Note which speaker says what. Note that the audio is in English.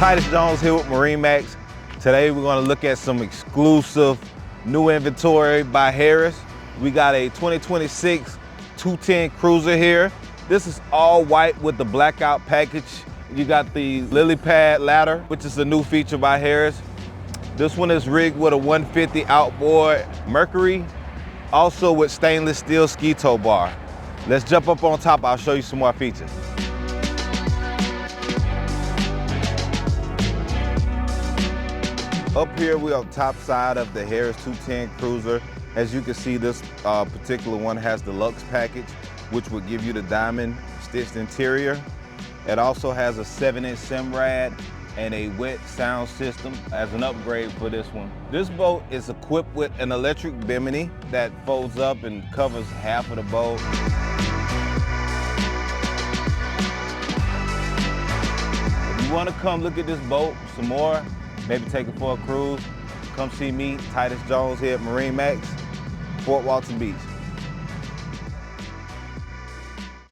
Speaker 1: Titus Jones here with MarineMax. Today we're going to look at some exclusive new inventory by Harris. We got a 2026 210 cruiser here. This is all white with the blackout package. You got the lily pad ladder, which is a new feature by Harris. This one is rigged with a 150 outboard Mercury, also with stainless steel ski tow bar. Let's jump up on top, I'll show you some more features. Up here, we're on top side of the Harris 210 cruiser. As you can see, this particular one has the Luxe package, which will give you the diamond stitched interior. It also has a 7-inch Simrad and a wet sound system as an upgrade for this one. This boat is equipped with an electric bimini that folds up and covers half of the boat. If you want to come look at this boat some more, maybe take it for a cruise, come see me, Titus Jones here at MarineMax, Fort Walton Beach.